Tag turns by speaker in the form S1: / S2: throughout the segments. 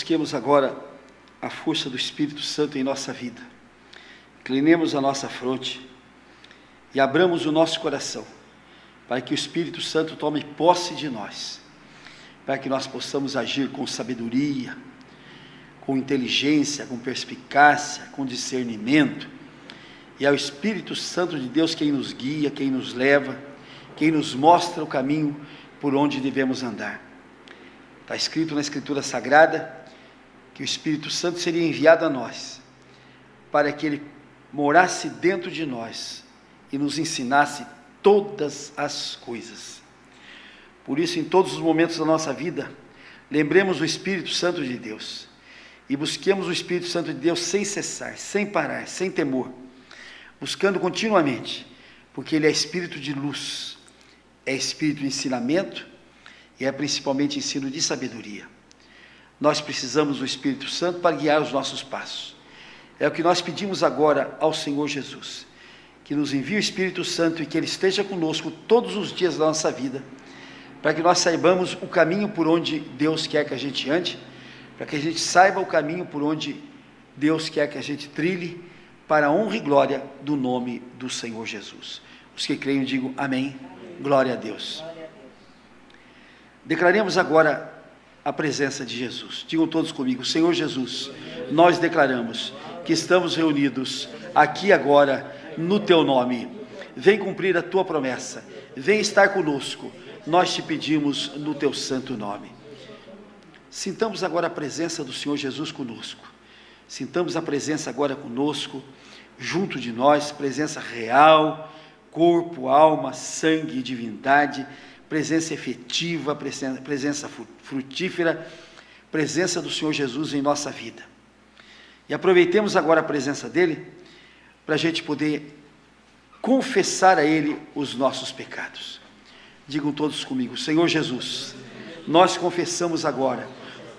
S1: busquemos agora a força do Espírito Santo em nossa vida. Inclinemos a nossa fronte e abramos o nosso coração para que o Espírito Santo tome posse de nós, para que nós possamos agir com sabedoria, com inteligência, com perspicácia, com discernimento. E é o Espírito Santo de Deus quem nos guia, quem nos leva, quem nos mostra o caminho por onde devemos andar. Está escrito na Escritura Sagrada que o Espírito Santo seria enviado a nós, para que ele morasse dentro de nós e nos ensinasse todas as coisas. Por isso, em todos os momentos da nossa vida, lembremos do Espírito Santo de Deus e busquemos o Espírito Santo de Deus sem cessar, sem parar, sem temor, buscando continuamente, porque ele é Espírito de luz, é Espírito de ensinamento e é principalmente ensino de sabedoria. Nós precisamos do Espírito Santo para guiar os nossos passos. É o que nós pedimos agora ao Senhor Jesus, que nos envie o Espírito Santo e que ele esteja conosco todos os dias da nossa vida, para que nós saibamos o caminho por onde Deus quer que a gente ande, para que a gente saiba o caminho por onde Deus quer que a gente trilhe, para a honra e glória do nome do Senhor Jesus. Os que creem, digam amém. Glória a Deus. Declaremos agora a presença de Jesus. Digam todos comigo: Senhor Jesus, nós declaramos que estamos reunidos aqui agora no teu nome. Vem cumprir a tua promessa, vem estar conosco, nós te pedimos no teu santo nome. Sintamos agora a presença do Senhor Jesus conosco, sintamos a presença agora conosco, junto de nós, presença real, corpo, alma, sangue e divindade, presença efetiva, presença frutífera, presença do Senhor Jesus em nossa vida. E aproveitemos agora a presença dele, para a gente poder confessar a ele os nossos pecados. Digam todos comigo: Senhor Jesus, nós confessamos agora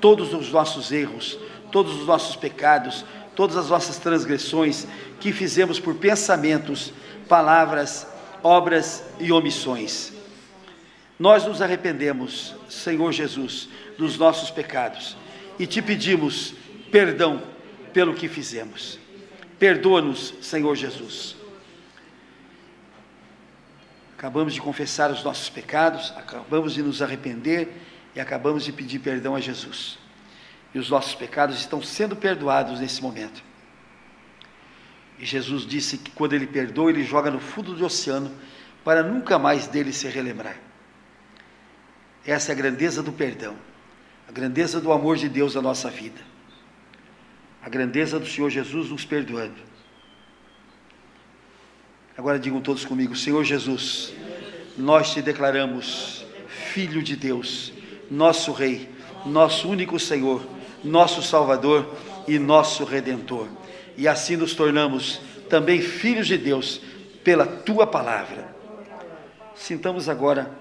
S1: todos os nossos erros, todos os nossos pecados, todas as nossas transgressões que fizemos por pensamentos, palavras, obras e omissões. Nós nos arrependemos, Senhor Jesus, dos nossos pecados e te pedimos perdão pelo que fizemos. Perdoa-nos, Senhor Jesus. Acabamos de confessar os nossos pecados, acabamos de nos arrepender e acabamos de pedir perdão a Jesus. E os nossos pecados estão sendo perdoados nesse momento. E Jesus disse que quando ele perdoa, ele joga no fundo do oceano para nunca mais dele se relembrar. Essa é a grandeza do perdão, a grandeza do amor de Deus na nossa vida, a grandeza do Senhor Jesus nos perdoando. Agora digam todos comigo: Senhor Jesus, nós te declaramos Filho de Deus, nosso Rei, nosso único Senhor, nosso Salvador e nosso Redentor. E assim nos tornamos também filhos de Deus pela tua palavra. Sintamos agora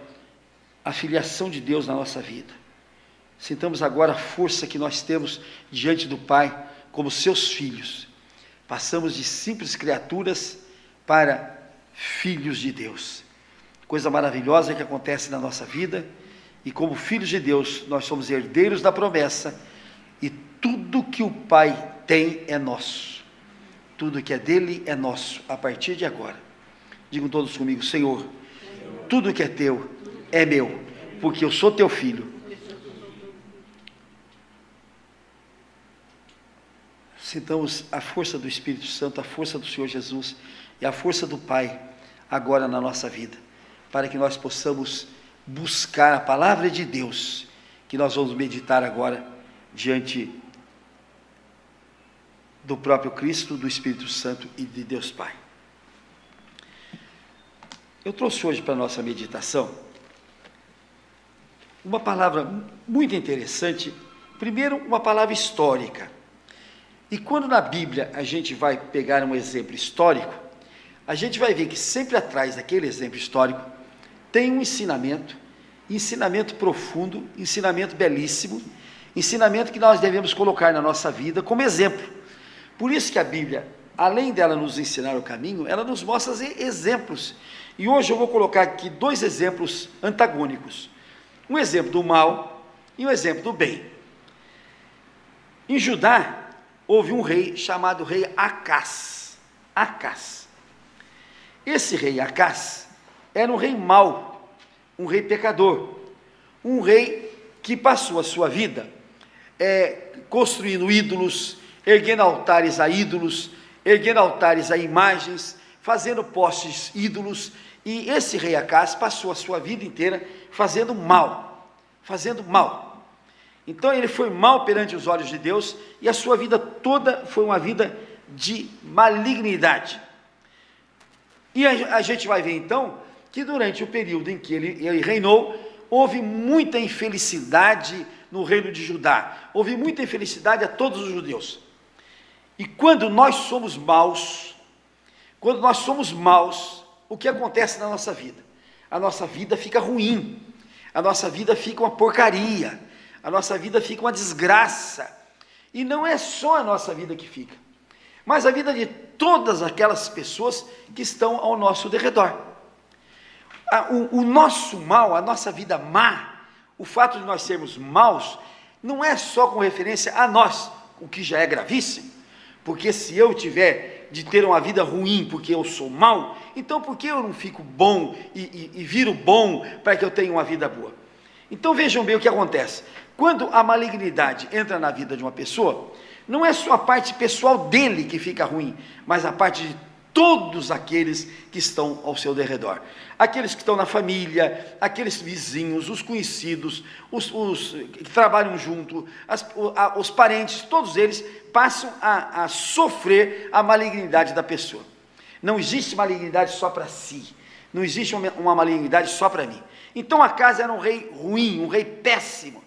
S1: a filiação de Deus na nossa vida. Sintamos agora a força que nós temos diante do Pai como seus filhos. Passamos de simples criaturas para filhos de Deus. Coisa maravilhosa que acontece na nossa vida. E como filhos de Deus, nós somos herdeiros da promessa. E tudo que o Pai tem é nosso. Tudo que é dele é nosso, a partir de agora. Digam todos comigo: Senhor, tudo que é teu é meu, porque eu sou teu filho. Sintamos a força do Espírito Santo, a força do Senhor Jesus e a força do Pai agora na nossa vida, para que nós possamos buscar a palavra de Deus, que nós vamos meditar agora diante do próprio Cristo, do Espírito Santo e de Deus Pai. Eu trouxe hoje para a nossa meditação uma palavra muito interessante. Primeiro, uma palavra histórica. E quando na Bíblia a gente vai pegar um exemplo histórico, a gente vai ver que sempre atrás daquele exemplo histórico tem um ensinamento profundo, ensinamento belíssimo, ensinamento que nós devemos colocar na nossa vida como exemplo. Por isso que a Bíblia, além dela nos ensinar o caminho, ela nos mostra exemplos. E hoje eu vou colocar aqui 2 exemplos antagônicos. Um exemplo do mal e um exemplo do bem. Em Judá, houve um rei chamado rei Acás. Acás. Esse rei Acás era um rei mau, um rei pecador, um rei que passou a sua vida construindo ídolos, erguendo altares a ídolos, erguendo altares a imagens, fazendo postes ídolos, e esse rei Acás passou a sua vida inteira fazendo mal, Então ele foi mal perante os olhos de Deus, e a sua vida toda foi uma vida de malignidade. E a gente vai ver então, que durante o período em que ele reinou, houve muita infelicidade no reino de Judá, houve muita infelicidade a todos os judeus. E quando nós somos maus, o que acontece na nossa vida? A nossa vida fica ruim, a nossa vida fica uma porcaria, a nossa vida fica uma desgraça, e não é só a nossa vida que fica, mas a vida de todas aquelas pessoas que estão ao nosso derredor. O nosso mal, a nossa vida má, o fato de nós sermos maus, não é só com referência a nós, o que já é gravíssimo, porque se eu tiver de ter uma vida ruim porque eu sou mau, então por que eu não fico bom e viro bom para que eu tenha uma vida boa? Então vejam bem o que acontece. Quando a malignidade entra na vida de uma pessoa, não é só a parte pessoal dele que fica ruim, mas a parte de todos aqueles que estão ao seu derredor. Aqueles que estão na família, aqueles vizinhos, os conhecidos, os que trabalham junto, os parentes, todos eles passam a sofrer a malignidade da pessoa. Não existe malignidade só para si, não existe uma malignidade só para mim. Então Acás era um rei ruim, um rei péssimo,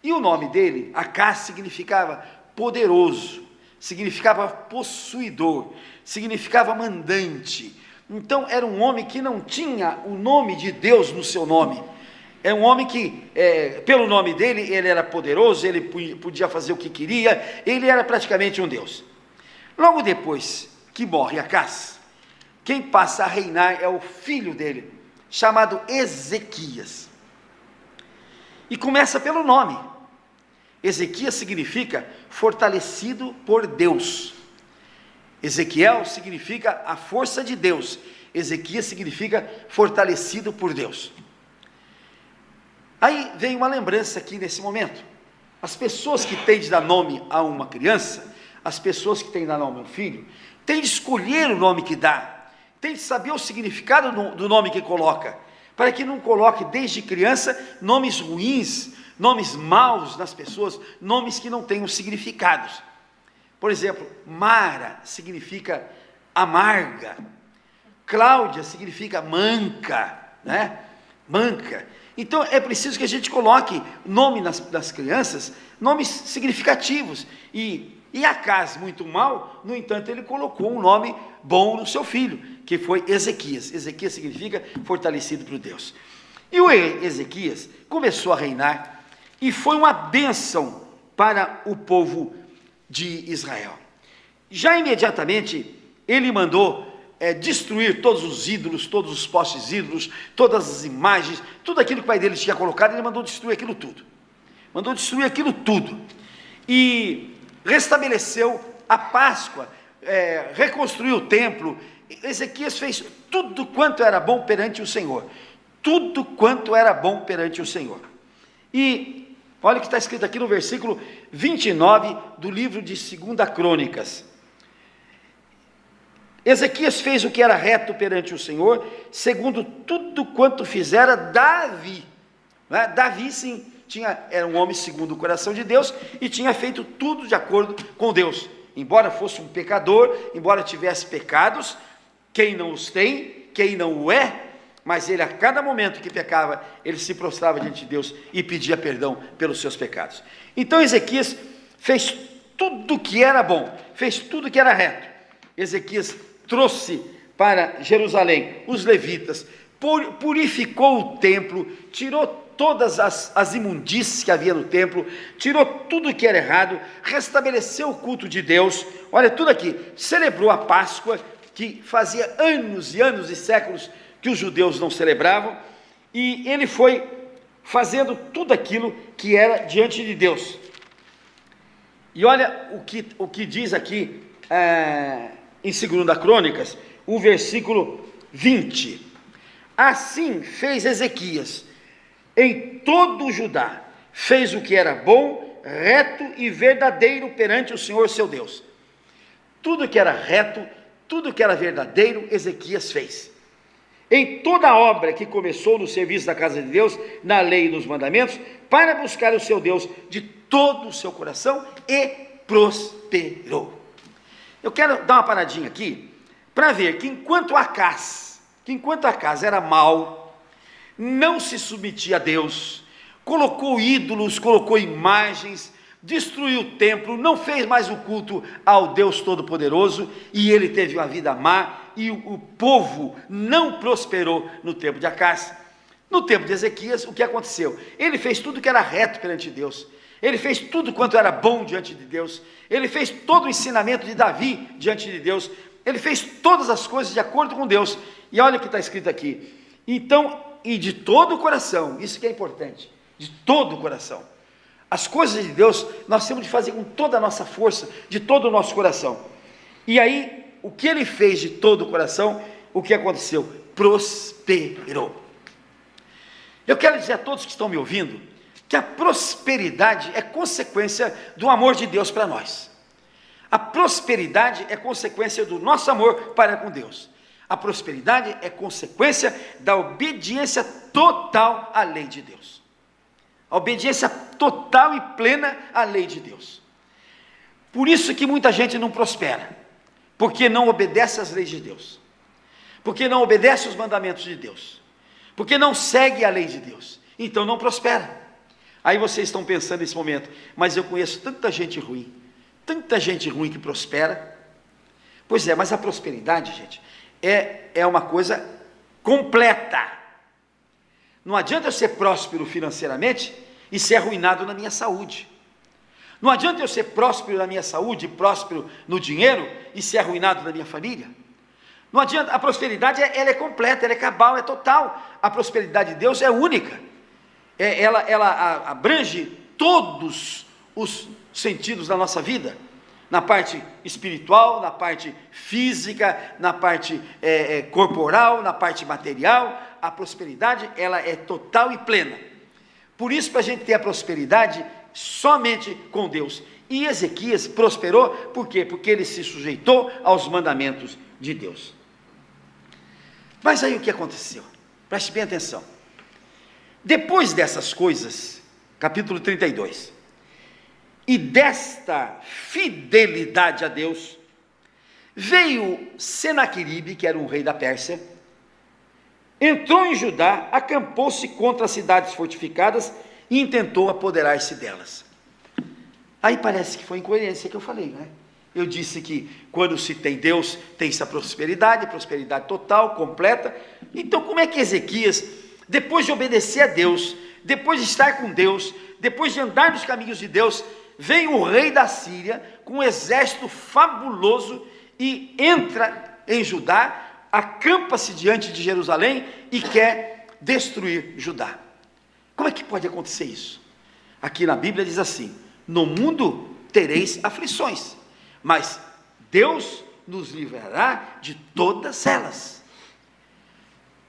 S1: e o nome dele, Acás, significava poderoso, significava possuidor, significava mandante. Então era um homem que não tinha o nome de Deus no seu nome. É um homem que, pelo nome dele, ele era poderoso, ele podia fazer o que queria, ele era praticamente um Deus. Logo depois que morre Acás, quem passa a reinar é o filho dele, chamado Ezequias. E começa pelo nome. Ezequias significa fortalecido por Deus. Ezequiel significa a força de Deus. Ezequias significa fortalecido por Deus. Aí vem uma lembrança aqui nesse momento. As pessoas que têm de dar nome a uma criança, as pessoas que têm de dar nome a um filho, têm de escolher o nome que dá, têm de saber o significado do nome que coloca, para que não coloque desde criança nomes ruins, nomes maus nas pessoas, nomes que não tenham significados. Por exemplo, Mara significa amarga, Cláudia significa manca, né? Manca. Então é preciso que a gente coloque nome das crianças, nomes significativos. E Acás, muito mal, no entanto, ele colocou um nome bom no seu filho, que foi Ezequias. Ezequias significa fortalecido por Deus. E o Ezequias começou a reinar, e foi uma bênção para o povo de Israel. Já imediatamente ele mandou destruir todos os ídolos, todos os postes ídolos, todas as imagens, tudo aquilo que o pai dele tinha colocado, ele mandou destruir aquilo tudo, e restabeleceu a Páscoa, reconstruiu o templo. Ezequias fez tudo quanto era bom perante o Senhor, e olha o que está escrito aqui no versículo 29 do livro de 2 Crônicas. Ezequias fez o que era reto perante o Senhor, segundo tudo quanto fizera Davi. Davi, sim, era um homem segundo o coração de Deus, e tinha feito tudo de acordo com Deus. Embora fosse um pecador, embora tivesse pecados, quem não os tem, quem não o é, mas ele a cada momento que pecava, ele se prostrava diante de Deus e pedia perdão pelos seus pecados. Então Ezequias fez tudo que era bom, fez tudo que era reto. Ezequias trouxe para Jerusalém os levitas, purificou o templo, tirou todas as imundícies que havia no templo, tirou tudo que era errado, restabeleceu o culto de Deus. Olha tudo aqui, celebrou a Páscoa, que fazia anos e anos e séculos que os judeus não celebravam, e ele foi fazendo tudo aquilo que era diante de Deus. E olha o que diz aqui em 2 Crônicas, o versículo 20. Assim fez Ezequias em todo o Judá, fez o que era bom, reto e verdadeiro perante o Senhor seu Deus. Tudo que era reto, tudo que era verdadeiro, Ezequias fez. Em toda a obra que começou no serviço da casa de Deus, na lei e nos mandamentos, para buscar o seu Deus de todo o seu coração, e prosperou. Eu quero dar uma paradinha aqui, para ver que enquanto Acaz era mau, não se submetia a Deus, colocou ídolos, colocou imagens, destruiu o templo, não fez mais o culto ao Deus Todo-Poderoso, e ele teve uma vida má, e o povo não prosperou no tempo de Acaz. No tempo de Ezequias, o que aconteceu? Ele fez tudo que era reto perante Deus, ele fez tudo quanto era bom diante de Deus, ele fez todo o ensinamento de Davi diante de Deus, ele fez todas as coisas de acordo com Deus. E olha o que está escrito aqui: então, e de todo o coração, isso que é importante, de todo o coração. As coisas de Deus nós temos de fazer com toda a nossa força, de todo o nosso coração. E aí, o que ele fez de todo o coração, o que aconteceu? Prosperou. Eu quero dizer a todos que estão me ouvindo, que a prosperidade é consequência do amor de Deus para nós. A prosperidade é consequência do nosso amor para com Deus. A prosperidade é consequência da obediência total à lei de Deus. A obediência total e plena à lei de Deus. Por isso que muita gente não prospera, porque não obedece às leis de Deus, porque não obedece os mandamentos de Deus, porque não segue a lei de Deus, então não prospera. Aí vocês estão pensando nesse momento, mas eu conheço tanta gente ruim que prospera. Pois é, mas a prosperidade, gente, é uma coisa completa. Não adianta eu ser próspero financeiramente e ser arruinado na minha saúde. Não adianta eu ser próspero na minha saúde, próspero no dinheiro e ser arruinado na minha família. Não adianta, a prosperidade ela é completa, ela é cabal, é total. A prosperidade de Deus é única. Ela abrange todos os sentidos da nossa vida. Na parte espiritual, na parte física, na parte corporal, na parte material. A prosperidade, ela é total e plena. Por isso, para a gente ter a prosperidade, somente com Deus. E Ezequias prosperou, por quê? Porque ele se sujeitou aos mandamentos de Deus. Mas aí o que aconteceu? Preste bem atenção. Depois dessas coisas, capítulo 32, e desta fidelidade a Deus, veio Senaqueribe, que era um rei da Pérsia, entrou em Judá, acampou-se contra as cidades fortificadas e intentou apoderar-se delas. Aí parece que foi incoerência que eu falei, né? Eu disse que quando se tem Deus, tem-se a prosperidade total, completa. Então como é que Ezequias, depois de obedecer a Deus, depois de estar com Deus, depois de andar nos caminhos de Deus, vem o rei da Síria com um exército fabuloso e entra em Judá, acampa-se diante de Jerusalém e quer destruir Judá? Como é que pode acontecer isso? Aqui na Bíblia diz assim: no mundo tereis aflições, mas Deus nos livrará de todas elas.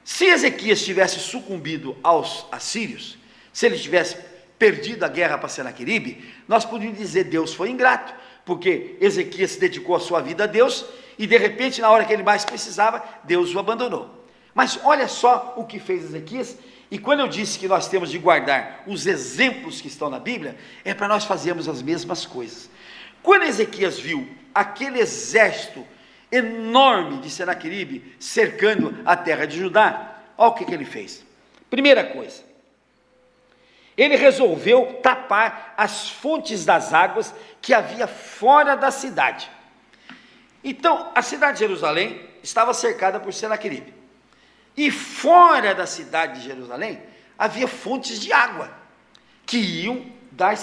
S1: Se Ezequias tivesse sucumbido aos assírios, se ele tivesse perdido a guerra para Senaqueribe, nós poderíamos dizer: Deus foi ingrato, porque Ezequias se dedicou a sua vida a Deus, e de repente, na hora que ele mais precisava, Deus o abandonou. Mas olha só o que fez Ezequias. E quando eu disse que nós temos de guardar os exemplos que estão na Bíblia, é para nós fazermos as mesmas coisas. Quando Ezequias viu aquele exército enorme de Senaqueribe cercando a terra de Judá, olha o que ele fez. Primeira coisa, ele resolveu tapar as fontes das águas que havia fora da cidade. Então, a cidade de Jerusalém estava cercada por Senaqueribe. E fora da cidade de Jerusalém, havia fontes de água, que iam dar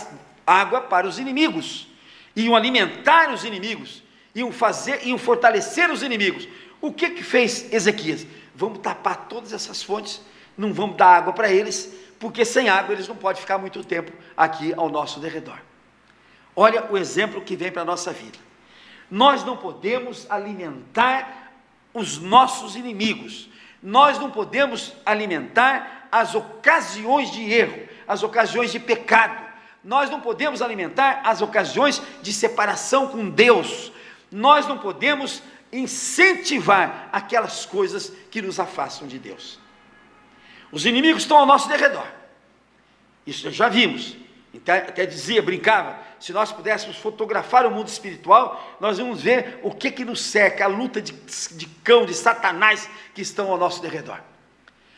S1: água para os inimigos, iam alimentar os inimigos, iam fortalecer os inimigos. O que fez Ezequias? Vamos tapar todas essas fontes, não vamos dar água para eles, porque sem água eles não podem ficar muito tempo aqui ao nosso derredor. Olha o exemplo que vem para a nossa vida. Nós não podemos alimentar os nossos inimigos, nós não podemos alimentar as ocasiões de erro, as ocasiões de pecado, nós não podemos alimentar as ocasiões de separação com Deus, nós não podemos incentivar aquelas coisas que nos afastam de Deus. Os inimigos estão ao nosso derredor, isso nós já vimos. Até dizia, brincava, se nós pudéssemos fotografar o mundo espiritual, nós vamos ver o que nos cerca, a luta de cão, de Satanás que estão ao nosso derredor.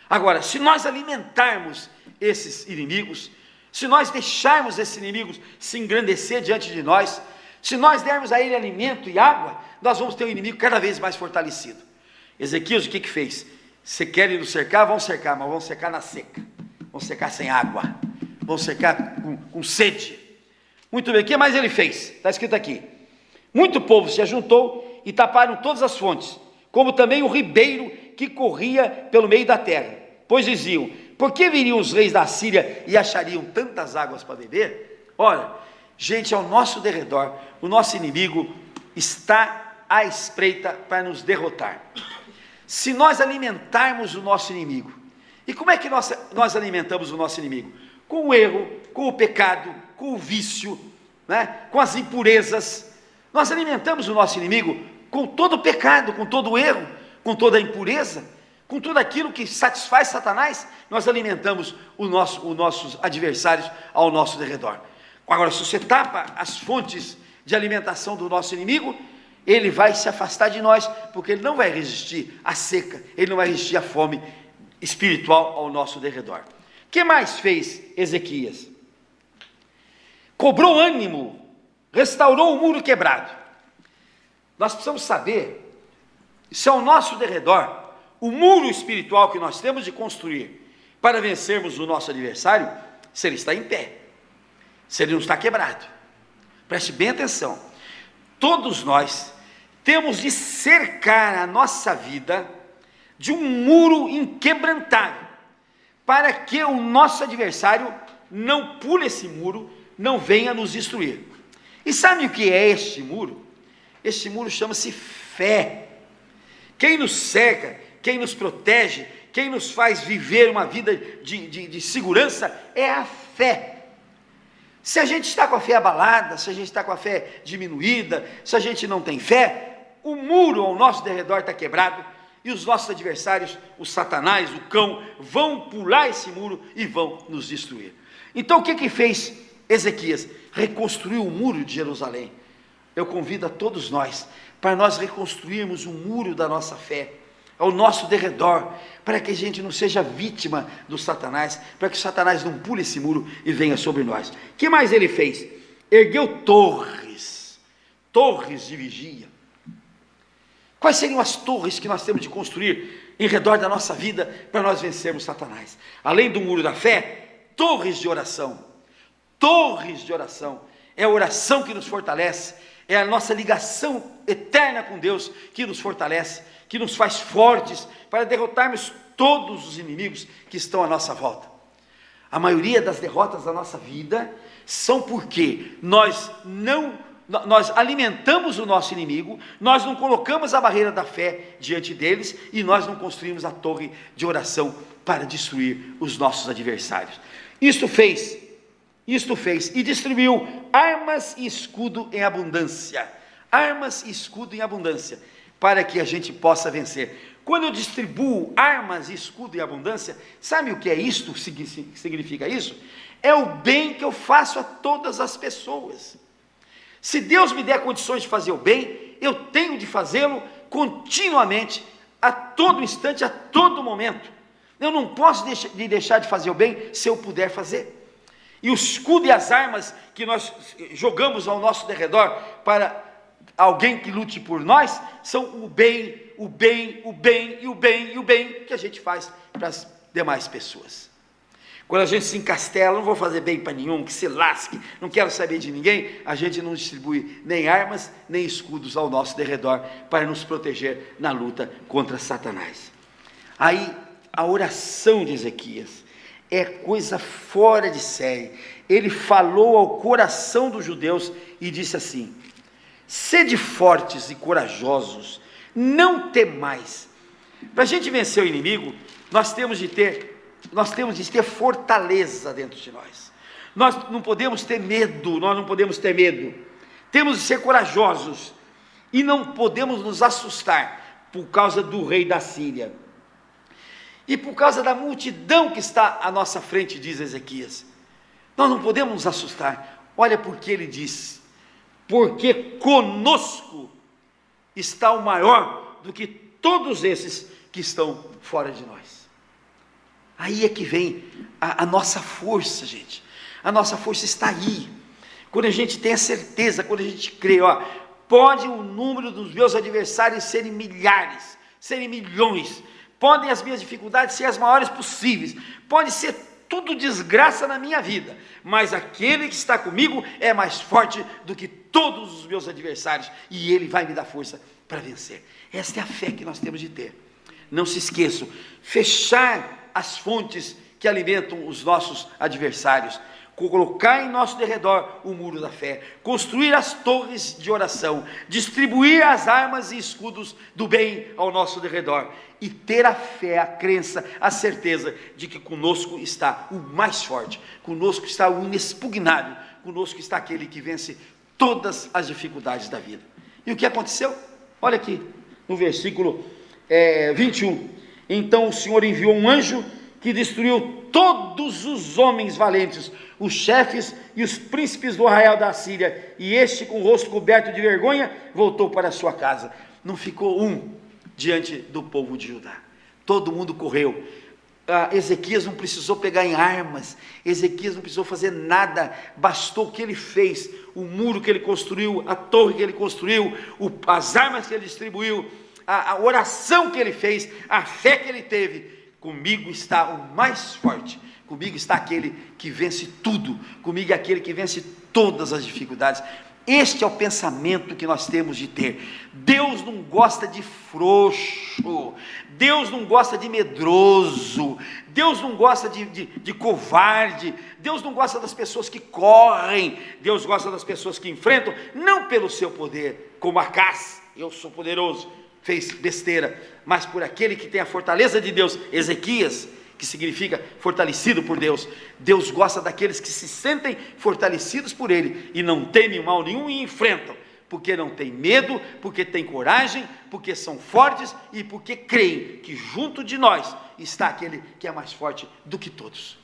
S1: Agora, se nós alimentarmos esses inimigos, se nós deixarmos esses inimigos se engrandecer diante de nós, se nós dermos a ele alimento e água, nós vamos ter um inimigo cada vez mais fortalecido. Ezequias o que fez? Se querem nos cercar, vão cercar, mas vão cercar na seca, vão cercar sem água, vão secar com sede. Muito bem, o que mais ele fez? Está escrito aqui: muito povo se ajuntou e taparam todas as fontes, como também o ribeiro que corria pelo meio da terra, pois diziam: por que viriam os reis da Síria e achariam tantas águas para beber? Olha, gente, ao nosso derredor, o nosso inimigo está à espreita para nos derrotar. Se nós alimentarmos o nosso inimigo, e como é que nós alimentamos o nosso inimigo? Com o erro, com o pecado, com o vício, né? Com as impurezas. Nós alimentamos o nosso inimigo com todo o pecado, com todo o erro, com toda a impureza, com tudo aquilo que satisfaz Satanás. Nós alimentamos os nossos adversários ao nosso derredor. Agora, se você tapa as fontes de alimentação do nosso inimigo, ele vai se afastar de nós, porque ele não vai resistir à seca, ele não vai resistir à fome espiritual ao nosso derredor. O que mais fez Ezequias? Cobrou ânimo, restaurou o muro quebrado. Nós precisamos saber se ao nosso derredor, o muro espiritual que nós temos de construir para vencermos o nosso adversário, se ele está em pé, se ele não está quebrado. Preste bem atenção. Todos nós temos de cercar a nossa vida de um muro inquebrantável, para que o nosso adversário não pule esse muro, não venha nos destruir. E sabe o que é este muro? Este muro chama-se fé. Quem nos cerca, quem nos protege, quem nos faz viver uma vida de segurança é a fé. Se a gente está com a fé abalada, se a gente está com a fé diminuída, se a gente não tem fé, o muro ao nosso derredor está quebrado, e os nossos adversários, o Satanás, o cão, vão pular esse muro e vão nos destruir. Então o que fez Ezequias? Reconstruiu o muro de Jerusalém. Eu convido a todos nós, para nós reconstruirmos o muro da nossa fé, ao nosso derredor, para que a gente não seja vítima do Satanás, para que o Satanás não pule esse muro e venha sobre nós. O que mais ele fez? Ergueu torres de vigia. Quais seriam as torres que nós temos de construir em redor da nossa vida para nós vencermos Satanás? Além do muro da fé, torres de oração. Torres de oração. É a oração que nos fortalece, é a nossa ligação eterna com Deus que nos fortalece, que nos faz fortes para derrotarmos todos os inimigos que estão à nossa volta. A maioria das derrotas da nossa vida são porque nós alimentamos o nosso inimigo, nós não colocamos a barreira da fé diante deles e nós não construímos a torre de oração para destruir os nossos adversários. Isto fez e distribuiu armas e escudo em abundância, para que a gente possa vencer. Quando eu distribuo armas e escudo em abundância, sabe o que é isto? Significa isso? É o bem que eu faço a todas as pessoas. Se Deus me der condições de fazer o bem, eu tenho de fazê-lo continuamente, a todo instante, a todo momento. Eu não posso deixar de fazer o bem se eu puder fazer. E o escudo e as armas que nós jogamos ao nosso derredor para alguém que lute por nós, são o bem que a gente faz para as demais pessoas. Quando a gente se encastela, não vou fazer bem para nenhum, que se lasque, não quero saber de ninguém, a gente não distribui nem armas, nem escudos ao nosso derredor, para nos proteger na luta contra Satanás. Aí, a oração de Ezequias, é coisa fora de série. Ele falou ao coração dos judeus e disse assim: sede fortes e corajosos, não temais. Para a gente vencer o inimigo, nós temos de ter fortaleza dentro de nós. Nós não podemos ter medo, temos de ser corajosos, e não podemos nos assustar por causa do rei da Síria, e por causa da multidão que está à nossa frente, diz Ezequias. Nós não podemos nos assustar. Olha porque ele diz: porque conosco está o maior do que todos esses que estão fora de nós. Aí é que vem a nossa força, gente. A nossa força está aí. Quando a gente tem a certeza, quando a gente crê, pode o número dos meus adversários serem milhares, serem milhões, podem as minhas dificuldades ser as maiores possíveis, pode ser tudo desgraça na minha vida, mas aquele que está comigo é mais forte do que todos os meus adversários, e ele vai me dar força para vencer. Esta é a fé que nós temos de ter. Não se esqueçam, fechar as fontes que alimentam os nossos adversários, colocar em nosso derredor o muro da fé, construir as torres de oração, distribuir as armas e escudos do bem ao nosso derredor, e ter a fé, a crença, a certeza de que conosco está o mais forte, conosco está o inexpugnável, conosco está aquele que vence todas as dificuldades da vida. E o que aconteceu? Olha aqui, no versículo 21, então o Senhor enviou um anjo que destruiu todos os homens valentes, os chefes e os príncipes do arraial da Síria, e este, com o rosto coberto de vergonha, voltou para a sua casa. Não ficou um diante do povo de Judá, todo mundo correu. Ezequias não precisou pegar em armas, Ezequias não precisou fazer nada, bastou o que ele fez, o muro que ele construiu, a torre que ele construiu, as armas que ele distribuiu, a oração que ele fez, a fé que ele teve. Comigo está o mais forte, comigo está aquele que vence tudo, comigo é aquele que vence todas as dificuldades. Este é o pensamento que nós temos de ter. Deus não gosta de frouxo, Deus não gosta de medroso, Deus não gosta de covarde, Deus não gosta das pessoas que correm, Deus gosta das pessoas que enfrentam, não pelo seu poder, como Acás, eu sou poderoso, fez besteira, mas por aquele que tem a fortaleza de Deus, Ezequias, que significa fortalecido por Deus. Deus gosta daqueles que se sentem fortalecidos por Ele, e não temem mal nenhum e enfrentam, porque não tem medo, porque tem coragem, porque são fortes, e porque creem que junto de nós está aquele que é mais forte do que todos.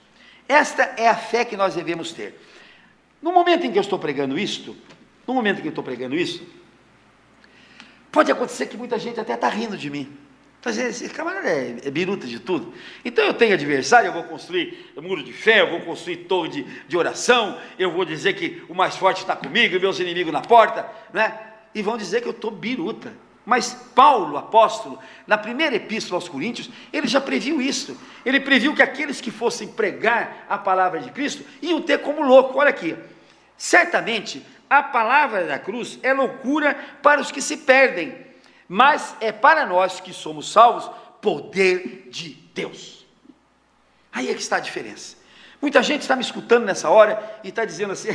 S1: Esta é a fé que nós devemos ter. No momento em que eu estou pregando isto, pode acontecer que muita gente até está rindo de mim. Está dizendo, esse camarada é biruta de tudo. Então eu tenho adversário, eu vou construir muro de fé, eu vou construir torre de oração, eu vou dizer que o mais forte está comigo, e meus inimigos na porta, né? E vão dizer que eu estou biruta. Mas Paulo, apóstolo, na primeira epístola aos Coríntios, ele já previu isso. Ele previu que aqueles que fossem pregar a palavra de Cristo iam ter como louco. Olha aqui, certamente a palavra da cruz é loucura para os que se perdem, mas é para nós que somos salvos, poder de Deus. Aí é que está a diferença. Muita gente está me escutando nessa hora e está dizendo assim,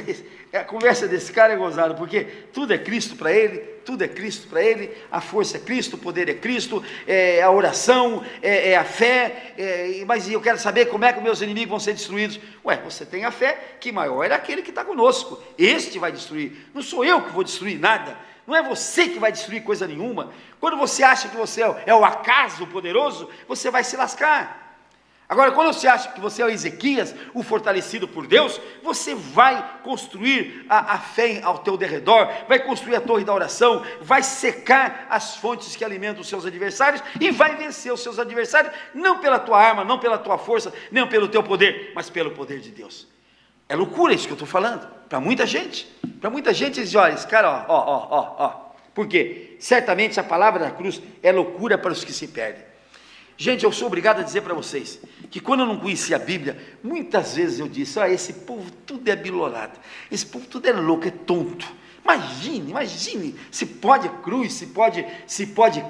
S1: a conversa desse cara é gozada, porque tudo é Cristo para ele, a força é Cristo, o poder é Cristo, é a oração, é a fé, mas eu quero saber como é que meus inimigos vão ser destruídos. Você tem a fé, que maior é aquele que está conosco, este vai destruir, não sou eu que vou destruir nada, não é você que vai destruir coisa nenhuma. Quando você acha que você é o acaso poderoso, você vai se lascar. Agora, quando você acha que você é o Ezequias, o fortalecido por Deus, você vai construir a fé ao teu derredor, vai construir a torre da oração, vai secar as fontes que alimentam os seus adversários, e vai vencer os seus adversários, não pela tua arma, não pela tua força, nem pelo teu poder, mas pelo poder de Deus. É loucura isso que eu estou falando, para muita gente. Para muita gente, eles dizem, olha, esse cara, Por quê? Certamente a palavra da cruz é loucura para os que se perdem. Gente, eu sou obrigado a dizer para vocês, que quando eu não conhecia a Bíblia, muitas vezes eu disse, esse povo tudo é bilorado, esse povo tudo é louco, é tonto. Imagine, se pode cruz, se pode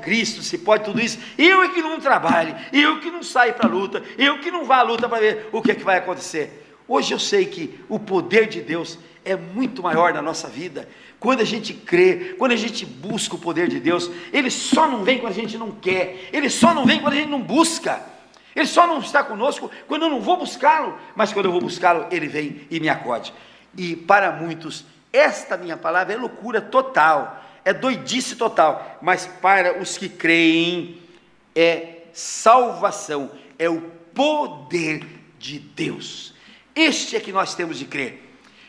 S1: Cristo, se pode tudo isso, eu é que não trabalhe, eu que não saio para a luta, eu que não vá à luta para ver o que é que vai acontecer. Hoje eu sei que o poder de Deus é muito maior na nossa vida, quando a gente crê, quando a gente busca o poder de Deus. Ele só não vem quando a gente não quer, Ele só não vem quando a gente não busca, Ele só não está conosco quando eu não vou buscá-lo, mas quando eu vou buscá-lo, Ele vem e me acode. E para muitos, esta minha palavra é loucura total, é doidice total, mas para os que creem, é salvação, é o poder de Deus. Este é que nós temos de crer.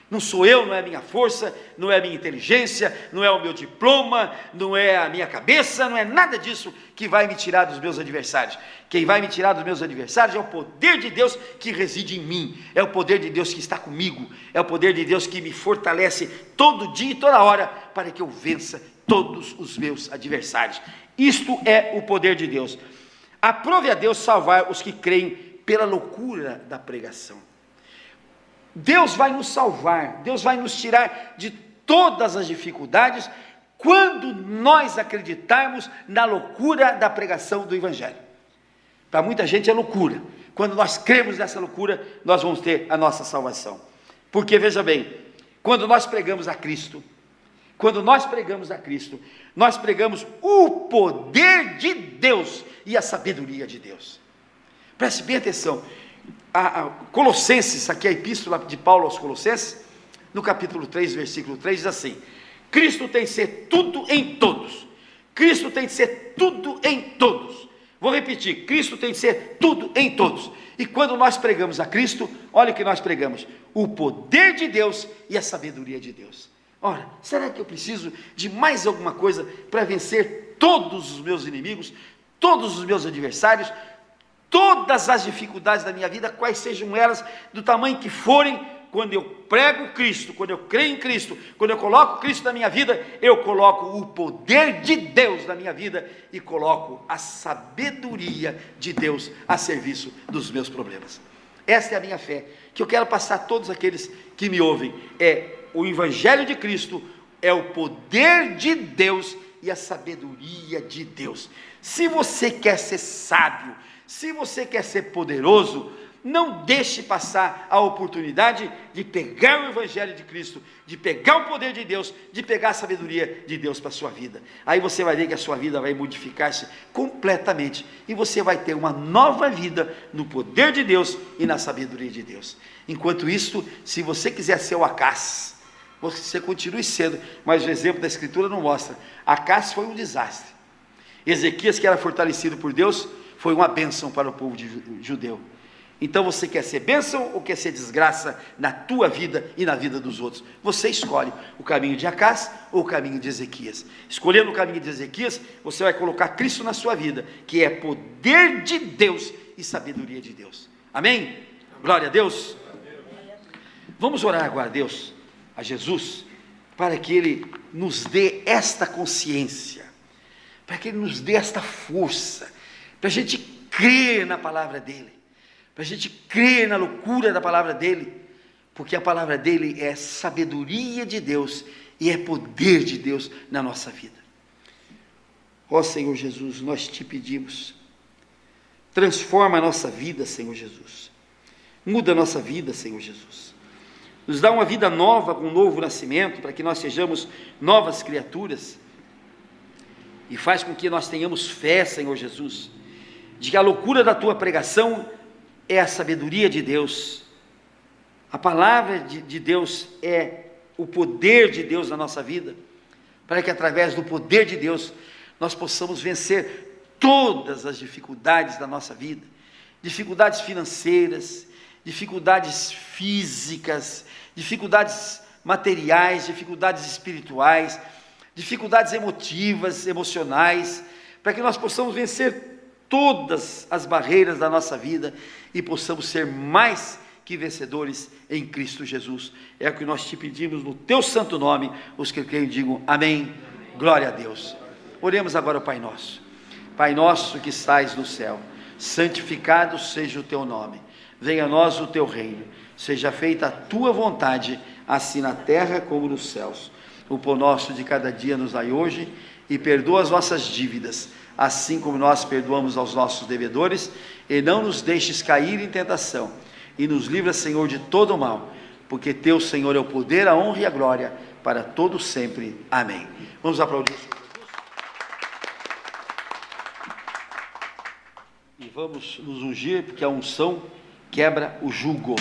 S1: Não sou eu, não é a minha força, não é a minha inteligência, não é o meu diploma, não é a minha cabeça, não é nada disso que vai me tirar dos meus adversários. Quem vai me tirar dos meus adversários é o poder de Deus que reside em mim, é o poder de Deus que está comigo, é o poder de Deus que me fortalece todo dia e toda hora, para que eu vença todos os meus adversários. Isto é o poder de Deus. Aprove a Deus salvar os que creem pela loucura da pregação. Deus vai nos salvar, Deus vai nos tirar de todas as dificuldades, quando nós acreditarmos na loucura da pregação do Evangelho. Para muita gente é loucura. Quando nós cremos nessa loucura, nós vamos ter a nossa salvação. Porque veja bem, quando nós pregamos a Cristo, nós pregamos o poder de Deus e a sabedoria de Deus. Preste bem atenção. Colossenses, aqui a epístola de Paulo aos Colossenses, no capítulo 3, versículo 3, diz assim: Cristo tem de ser tudo em todos. Cristo tem de ser tudo em todos. Vou repetir: Cristo tem de ser tudo em todos. E quando nós pregamos a Cristo, olha o que nós pregamos: o poder de Deus e a sabedoria de Deus. Ora, será que eu preciso de mais alguma coisa para vencer todos os meus inimigos, todos os meus adversários, todas as dificuldades da minha vida, quais sejam elas, do tamanho que forem? Quando eu prego Cristo, quando eu creio em Cristo, quando eu coloco Cristo na minha vida, eu coloco o poder de Deus na minha vida e coloco a sabedoria de Deus a serviço dos meus problemas. Esta é a minha fé, que eu quero passar a todos aqueles que me ouvem. O Evangelho de Cristo é o poder de Deus e a sabedoria de Deus. Se você quer ser sábio, se você quer ser poderoso, não deixe passar a oportunidade de pegar o Evangelho de Cristo, de pegar o poder de Deus, de pegar a sabedoria de Deus para a sua vida. Aí você vai ver que a sua vida vai modificar-se completamente, e você vai ter uma nova vida no poder de Deus e na sabedoria de Deus. Enquanto isso, se você quiser ser o Acás, você continue sendo, mas o exemplo da Escritura não mostra. Acás foi um desastre. Ezequias, que era fortalecido por Deus, foi uma bênção para o povo judeu. Então você quer ser bênção ou quer ser desgraça na tua vida e na vida dos outros? Você escolhe o caminho de Acás ou o caminho de Ezequias. Escolhendo o caminho de Ezequias, você vai colocar Cristo na sua vida, que é poder de Deus e sabedoria de Deus. Amém? Glória a Deus. Vamos orar agora a Deus, a Jesus, para que Ele nos dê esta consciência, para que Ele nos dê esta força, para a gente crer na palavra dEle, para a gente crer na loucura da palavra dEle, porque a palavra dEle é sabedoria de Deus e é poder de Deus na nossa vida. Ó Senhor Jesus, nós te pedimos, transforma a nossa vida, Senhor Jesus, muda a nossa vida, Senhor Jesus, nos dá uma vida nova, com um novo nascimento, para que nós sejamos novas criaturas, e faz com que nós tenhamos fé, Senhor Jesus, de que a loucura da tua pregação é a sabedoria de Deus, a palavra de Deus é o poder de Deus na nossa vida, para que através do poder de Deus nós possamos vencer todas as dificuldades da nossa vida, dificuldades financeiras, dificuldades físicas, dificuldades materiais, dificuldades espirituais, dificuldades emotivas, emocionais, para que nós possamos vencer todas as barreiras da nossa vida e possamos ser mais que vencedores em Cristo Jesus. É o que nós te pedimos no teu santo nome. Os que creem digam amém. Glória a Deus. Oremos agora ao Pai Nosso. Pai nosso que estais no céu, santificado seja o teu nome. Venha a nós o teu reino. Seja feita a tua vontade, assim na terra como nos céus. O pão nosso de cada dia nos dai hoje, e perdoa as nossas dívidas, assim como nós perdoamos aos nossos devedores, e não nos deixes cair em tentação, e nos livra, Senhor, de todo o mal, porque teu, Senhor, é o poder, a honra e a glória, para todo sempre. Amém. Vamos aplaudir o Senhor Jesus. E vamos nos ungir, porque a unção quebra o jugo.